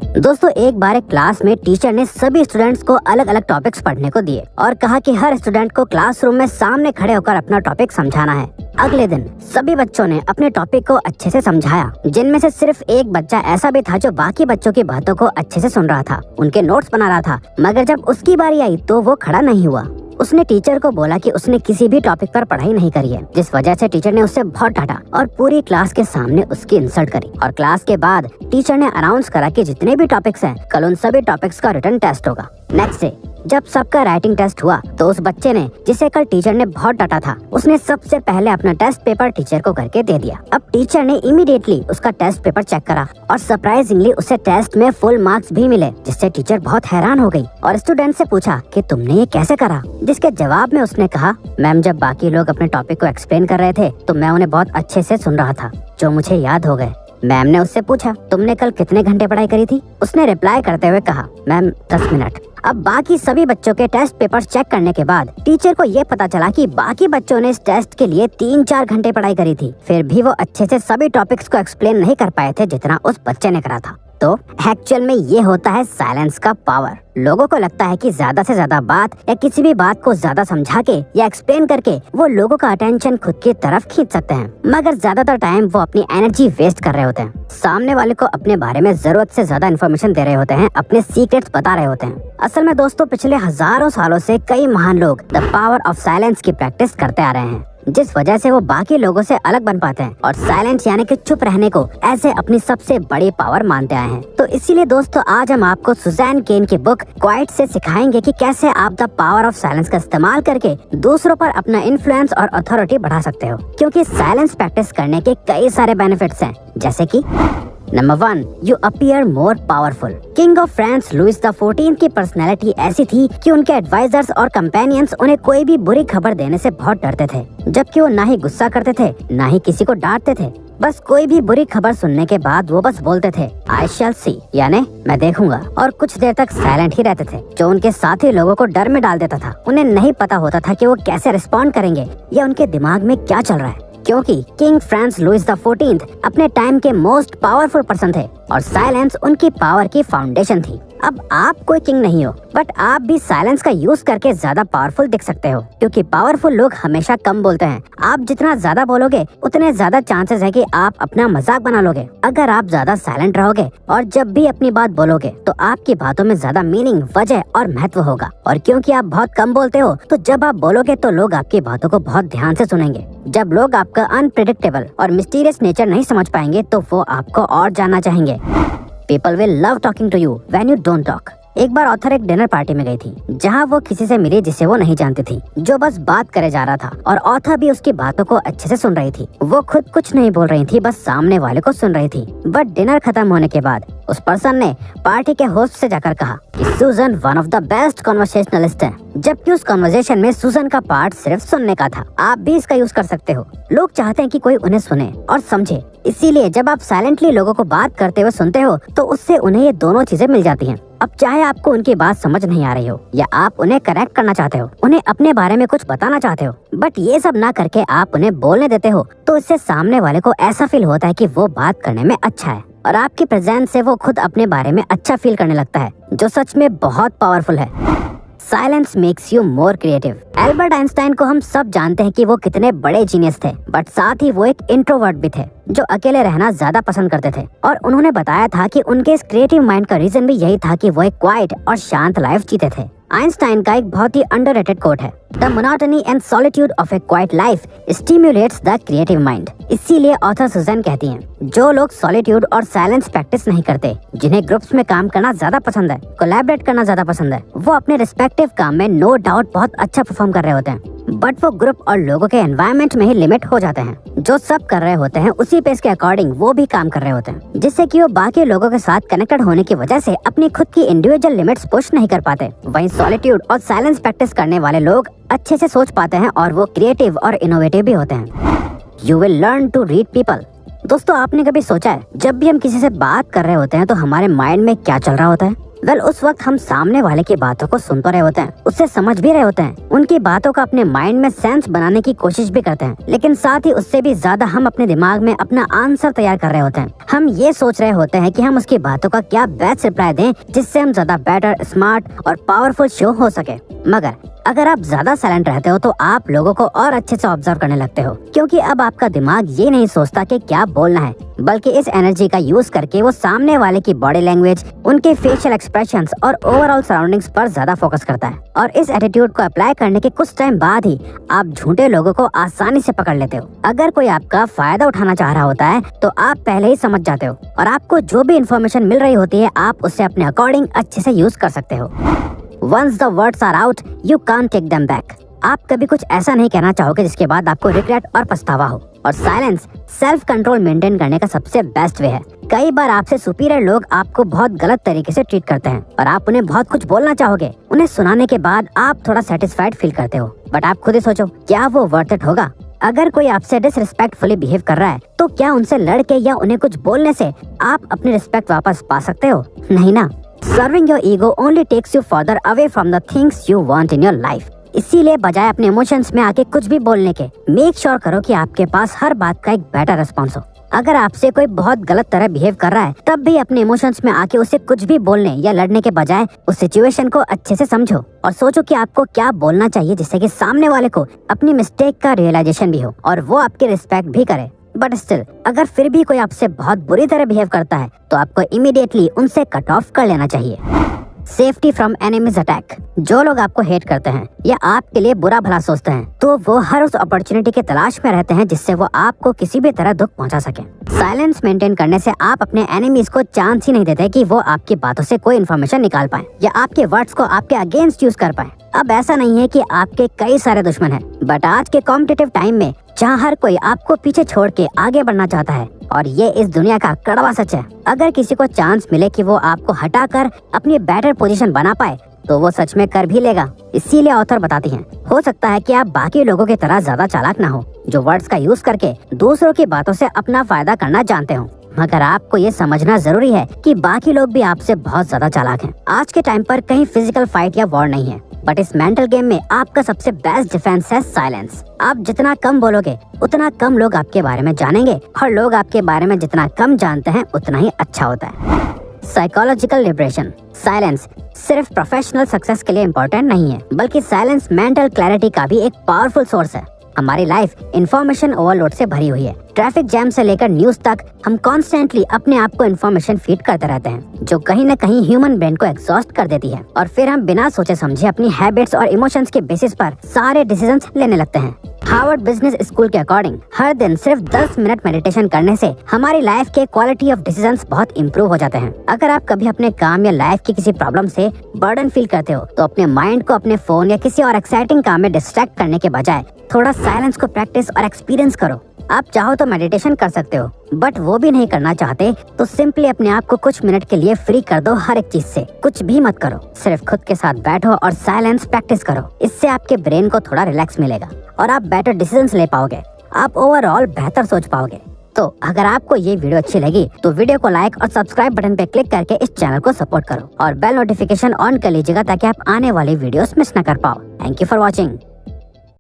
दोस्तों एक बार एक क्लास में टीचर ने सभी स्टूडेंट्स को अलग अलग टॉपिक्स पढ़ने को दिए और कहा कि हर स्टूडेंट को क्लासरूम में सामने खड़े होकर अपना टॉपिक समझाना है। अगले दिन सभी बच्चों ने अपने टॉपिक को अच्छे से समझाया, जिनमें से सिर्फ एक बच्चा ऐसा भी था जो बाकी बच्चों की बातों को अच्छे से सुन रहा था, उनके नोट्स बना रहा था, मगर जब उसकी बारी आई तो वो खड़ा नहीं हुआ। उसने टीचर को बोला कि उसने किसी भी टॉपिक पर पढ़ाई नहीं करी है, जिस वजह से टीचर ने उससे बहुत डांटा और पूरी क्लास के सामने उसकी इंसल्ट करी। और क्लास के बाद टीचर ने अनाउंस करा कि जितने भी टॉपिक्स हैं, कल उन सभी टॉपिक्स का रिटन टेस्ट होगा। नेक्स्ट डे जब सबका राइटिंग टेस्ट हुआ तो उस बच्चे ने, जिसे कल टीचर ने बहुत डांटा था, उसने सबसे पहले अपना टेस्ट पेपर टीचर को करके दे दिया। अब टीचर ने इमीडिएटली उसका टेस्ट पेपर चेक करा और सरप्राइजिंगली उसे टेस्ट में फुल मार्क्स भी मिले, जिससे टीचर बहुत हैरान हो गई और स्टूडेंट से पूछा कि तुमने ये कैसे करा, जिसके जवाब में उसने कहा, मैम जब बाकी लोग अपने टॉपिक को एक्सप्लेन कर रहे थे तो मैं उन्हें बहुत अच्छे से सुन रहा था, जो मुझे याद हो गए। मैम ने उससे पूछा, तुमने कल कितने घंटे पढ़ाई करी थी? उसने रिप्लाई करते हुए कहा, मैम 10 मिनट। अब बाकी सभी बच्चों के टेस्ट पेपर चेक करने के बाद टीचर को ये पता चला कि बाकी बच्चों ने इस टेस्ट के लिए 3-4 घंटे पढ़ाई करी थी, फिर भी वो अच्छे से सभी टॉपिक्स को एक्सप्लेन नहीं कर पाए थे जितना उस बच्चे ने करा था। तो एक्चुअल में ये होता है साइलेंस का पावर। लोगों को लगता है कि ज्यादा से ज्यादा बात या किसी भी बात को ज्यादा समझा के या एक्सप्लेन करके वो लोगों का अटेंशन खुद की तरफ खींच सकते हैं, मगर ज्यादातर टाइम वो अपनी एनर्जी वेस्ट कर रहे होते हैं। सामने वाले को अपने बारे में जरूरत से ज्यादा इन्फॉर्मेशन दे रहे होते हैं, अपने सीक्रेट्स बता रहे होते हैं। असल में दोस्तों पिछले हजारों सालों से कई महान लोग द पावर ऑफ साइलेंस की प्रैक्टिस करते आ रहे हैं, जिस वजह से वो बाकी लोगों से अलग बन पाते हैं और साइलेंस यानी कि चुप रहने को ऐसे अपनी सबसे बड़ी पावर मानते आए हैं। तो इसीलिए दोस्तों आज हम आपको सुजैन केन की बुक क्वाइट से सिखाएंगे कि कैसे आप द पावर ऑफ साइलेंस का इस्तेमाल करके दूसरों पर अपना इन्फ्लुएंस और अथॉरिटी बढ़ा सकते हो, क्योंकि साइलेंस प्रैक्टिस करने के कई सारे बेनिफिट्स हैं, जैसे कि number 1, you appear more powerful. King of France Louis the 14 की पर्सनैलिटी ऐसी थी कि उनके एडवाइजर्स और कंपेनियंस उन्हें कोई भी बुरी खबर देने से बहुत डरते थे, जबकि वो ना ही गुस्सा करते थे ना ही किसी को डांटते थे। बस कोई भी बुरी खबर सुनने के बाद वो बस बोलते थे आई शैल सी, यानी मैं देखूंगा, और कुछ देर तक साइलेंट ही रहते थे, जो उनके साथी लोगों को डर में डाल देता था। उन्हें नहीं पता होता था कि वो कैसे रिस्पॉन्ड करेंगे या उनके दिमाग में क्या चल रहा है, क्योंकि किंग फ्रांस लुइस द 14 अपने टाइम के मोस्ट पावरफुल पर्सन थे और साइलेंस उनकी पावर की फाउंडेशन थी। अब आप कोई किंग नहीं हो, बट आप भी साइलेंस का यूज करके ज्यादा पावरफुल दिख सकते हो, क्योंकि पावरफुल लोग हमेशा कम बोलते हैं। आप जितना ज्यादा बोलोगे उतने ज्यादा चांसेस है कि आप अपना मजाक बना लोगे। अगर आप ज्यादा साइलेंट रहोगे और जब भी अपनी बात बोलोगे तो आपकी बातों में ज्यादा मीनिंग, वजह और महत्व होगा, और क्योंकि आप बहुत कम बोलते हो तो जब आप बोलोगे तो लोग आपकी बातों को बहुत ध्यान से सुनेंगे। जब लोग आपका अनप्रेडिक्टेबल और मिस्टीरियस नेचर नहीं समझ पाएंगे तो वो आपको और जानना चाहेंगे। People will love talking to you when you don't talk। एक बार ऑथर एक डिनर पार्टी में गई थी, जहाँ वो किसी से मिली जिसे वो नहीं जानती थी, जो बस बात करे जा रहा था, और ऑथर भी उसकी बातों को अच्छे से सुन रही थी। वो खुद कुछ नहीं बोल रही थी, बस सामने वाले को सुन रही थी। बट डिनर खत्म होने के बाद उस पर्सन ने पार्टी के होस्ट से जाकर कहा कि Susan one of the best conversationalist है, जबकि उस कॉन्वर्सेशन में सुजन का पार्ट सिर्फ सुनने का था। आप भी इसका यूज कर सकते हो। लोग चाहते हैं कि कोई उन्हें सुने और समझे, इसीलिए जब आप साइलेंटली लोगों को बात करते हुए सुनते हो तो उससे उन्हें ये दोनों चीजें मिल जाती हैं। अब चाहे आपको उनकी बात समझ नहीं आ रही हो या आप उन्हें करेक्ट करना चाहते हो, उन्हें अपने बारे में कुछ बताना चाहते हो, बट ये सब ना करके आप उन्हें बोलने देते हो, तो इससे सामने वाले को ऐसा फील होता है कि वो बात करने में अच्छा है और आपकी प्रेजेंस से वो खुद अपने बारे में अच्छा फील करने लगता है, जो सच में बहुत पावरफुल है। Silence makes you more creative. Albert Einstein को हम सब जानते हैं कि वो कितने बड़े जीनियस थे, बट साथ ही वो एक इंट्रोवर्ट भी थे, जो अकेले रहना ज्यादा पसंद करते थे। और उन्होंने बताया था कि उनके इस क्रिएटिव माइंड का रीजन भी यही था कि वो एक क्वाइट और शांत लाइफ जीते थे। आइंस्टाइन का एक बहुत ही अंडररेटेड कोट है, the monotony and solitude of a quiet life stimulates the creative mind. इसीलिए ऑथर सुजैन कहती हैं, जो लोग सॉलिट्यूड और साइलेंस प्रैक्टिस नहीं करते, जिन्हें ग्रुप्स में काम करना ज्यादा पसंद है, कोलैबोरेट करना ज्यादा पसंद है, वो अपने रिस्पेक्टिव काम में नो डाउट बहुत अच्छा परफॉर्म कर रहे होते हैं, बट वो ग्रुप और लोगों के एनवायरनमेंट में ही लिमिट हो जाते हैं। जो सब कर रहे होते हैं उसी पेस के अकॉर्डिंग वो भी काम कर रहे होते हैं, जिससे कि वो बाकी लोगों के साथ कनेक्टेड होने की वजह से अपनी खुद की इंडिविजुअल लिमिट्स पुश नहीं कर पाते। वहीं सॉलिट्यूड और साइलेंस प्रैक्टिस करने वाले लोग अच्छे से सोच पाते हैं और वो क्रिएटिव और इनोवेटिव भी होते हैं। You will learn to read people. दोस्तों आपने कभी सोचा है, जब भी हम किसी से बात कर रहे होते हैं तो हमारे माइंड में क्या चल रहा होता है? वेल उस वक्त हम सामने वाले की बातों को सुन तो रहे होते हैं, उससे समझ भी रहे होते हैं, उनकी बातों का अपने माइंड में सेंस बनाने की कोशिश भी करते हैं, लेकिन साथ ही उससे भी ज्यादा हम अपने दिमाग में अपना आंसर तैयार कर रहे होते हैं। हम ये सोच रहे होते हैं कि हम उसकी बातों का क्या बेस्ट रिप्लाई दें जिससे हम ज्यादा बेटर, स्मार्ट और पावरफुल शो हो सके। मगर अगर आप ज्यादा साइलेंट रहते हो तो आप लोगों को और अच्छे से ऑब्जर्व करने लगते हो, क्योंकि अब आपका दिमाग ये नहीं सोचता कि क्या बोलना है, बल्कि इस एनर्जी का यूज करके वो सामने वाले की बॉडी लैंग्वेज, उनके फेशियल एक्सप्रेशंस और ओवरऑल सराउंडिंग्स पर ज्यादा फोकस करता है। और इस एटीट्यूड को अप्लाई करने के कुछ टाइम बाद ही आप झूठे लोगों को आसानी से पकड़ लेते हो। अगर कोई आपका फायदा उठाना चाह रहा होता है तो आप पहले ही समझ जाते हो, और आपको जो भी इन्फॉर्मेशन मिल रही होती है आप उससे अपने अकॉर्डिंग अच्छे से यूज कर सकते हो। Once the words are out, you can't take them back. आप कभी कुछ ऐसा नहीं कहना चाहोगे जिसके बाद आपको रिग्रेट और पछतावा हो। और साइलेंस सेल्फ कंट्रोल मेंटेन करने का सबसे बेस्ट वे है। कई बार आपसे सुपीरियर लोग आपको बहुत गलत तरीके से ट्रीट करते हैं और आप उन्हें बहुत कुछ बोलना चाहोगे। उन्हें सुनाने के बाद आप थोड़ा सेटिस्फाइड फील करते हो, बट आप खुद ही सोचो क्या वो वर्थ इट होगा। अगर कोई आपसे डिसरिस्पेक्टफुली बिहेव कर रहा है तो क्या उनसे लड़के या उन्हें कुछ बोलने से आप अपनी रिस्पेक्ट वापस पा सकते हो? नहीं ना। Serving your ego only takes you further away from the things you want in your life. इसीलिए बजाय अपने इमोशंस में आके कुछ भी बोलने के, मेक श्योर करो कि आपके पास हर बात का एक बेटर रिस्पॉन्स हो। अगर आपसे कोई बहुत गलत तरह बिहेव कर रहा है तब भी अपने इमोशंस में आके उसे कुछ भी बोलने या लड़ने के बजाय उस सिचुएशन को अच्छे से समझो और सोचो कि आपको क्या बोलना चाहिए जिससे कि सामने वाले को अपनी मिस्टेक का रियलाइजेशन भी हो और वो आपकी रिस्पेक्ट भी करे। बट स्टिल अगर फिर भी कोई आपसे बहुत बुरी तरह बिहेव करता है तो आपको इमीडिएटली उनसे कट ऑफ कर लेना चाहिए। Safety from enemies attack. जो लोग आपको हेट करते हैं या आपके लिए बुरा भला सोचते हैं तो वो हर उस अपॉर्चुनिटी की तलाश में रहते हैं जिससे वो आपको किसी भी तरह दुख पहुंचा सके। साइलेंस मेंटेन करने से आप अपने एनिमीज को चांस ही नहीं देते कि वो आपकी बातों से कोई इन्फॉर्मेशन निकाल पाए या आपके वर्ड्स को आपके अगेंस्ट यूज कर पाए। अब ऐसा नहीं है कि आपके कई सारे दुश्मन हैं, बट आज के कॉम्पिटिटिव टाइम में जहाँ हर कोई आपको पीछे छोड़ के आगे बढ़ना चाहता है, और ये इस दुनिया का कड़वा सच है, अगर किसी को चांस मिले कि वो आपको हटाकर अपनी बेटर पोजीशन बना पाए तो वो सच में कर भी लेगा। इसीलिए ऑथर बताती हैं, हो सकता है कि आप बाकी लोगों की तरह ज्यादा चालाक ना हो जो वर्ड्स का यूज करके दूसरों की बातों से अपना फायदा करना जानते हो, मगर आपको ये समझना जरूरी है कि बाकी लोग भी आपसे बहुत ज्यादा चालाक हैं। आज के टाइम पर कहीं फिजिकल फाइट या वॉर नहीं है, बट इस मेंटल गेम में आपका सबसे बेस्ट डिफेंस है साइलेंस। आप जितना कम बोलोगे उतना कम लोग आपके बारे में जानेंगे, और लोग आपके बारे में जितना कम जानते हैं उतना ही अच्छा होता है। Psychological liberation. साइलेंस सिर्फ प्रोफेशनल सक्सेस के लिए इम्पोर्टेंट नहीं है, बल्कि साइलेंस मेंटल क्लैरिटी का भी एक पावरफुल सोर्स है। हमारी लाइफ इंफॉर्मेशन ओवरलोड से भरी हुई है। ट्रैफिक जैम से लेकर न्यूज तक हम कॉन्स्टेंटली अपने आप को इन्फॉर्मेशन फीड करते रहते हैं, जो कहीं न कहीं ह्यूमन ब्रेन को एग्जॉस्ट कर देती है, और फिर हम बिना सोचे समझे अपनी हैबिट्स और इमोशंस के बेसिस पर सारे डिसीजंस लेने लगते हैं। हार्वर्ड बिजनेस स्कूल के अकॉर्डिंग हर दिन सिर्फ 10 मिनट मेडिटेशन करने से हमारी लाइफ के क्वालिटी ऑफ डिसीजंस बहुत इंप्रूव हो जाते हैं। अगर आप कभी अपने काम या लाइफ की किसी प्रॉब्लम से बर्डन फील करते हो तो अपने माइंड को अपने फोन या किसी और एक्साइटिंग काम में डिस्ट्रैक्ट करने के बजाय थोड़ा साइलेंस को प्रैक्टिस और एक्सपीरियंस करो। आप चाहो तो मेडिटेशन कर सकते हो, बट वो भी नहीं करना चाहते तो सिंपली अपने आप को कुछ मिनट के लिए फ्री कर दो हर एक चीज से। कुछ भी मत करो, सिर्फ खुद के साथ बैठो और साइलेंस प्रैक्टिस करो। इससे आपके ब्रेन को थोड़ा रिलैक्स मिलेगा और आप बेटर डिसीजंस ले पाओगे। आप ओवरऑल बेहतर सोच पाओगे। तो अगर आपको ये वीडियो अच्छी लगी तो वीडियो को लाइक और सब्सक्राइब बटन पे क्लिक करके इस चैनल को सपोर्ट करो और बेल नोटिफिकेशन ऑन कर लीजिएगा ताकि आप आने वाली वीडियोस मिस न कर पाओ। Thank you for watching.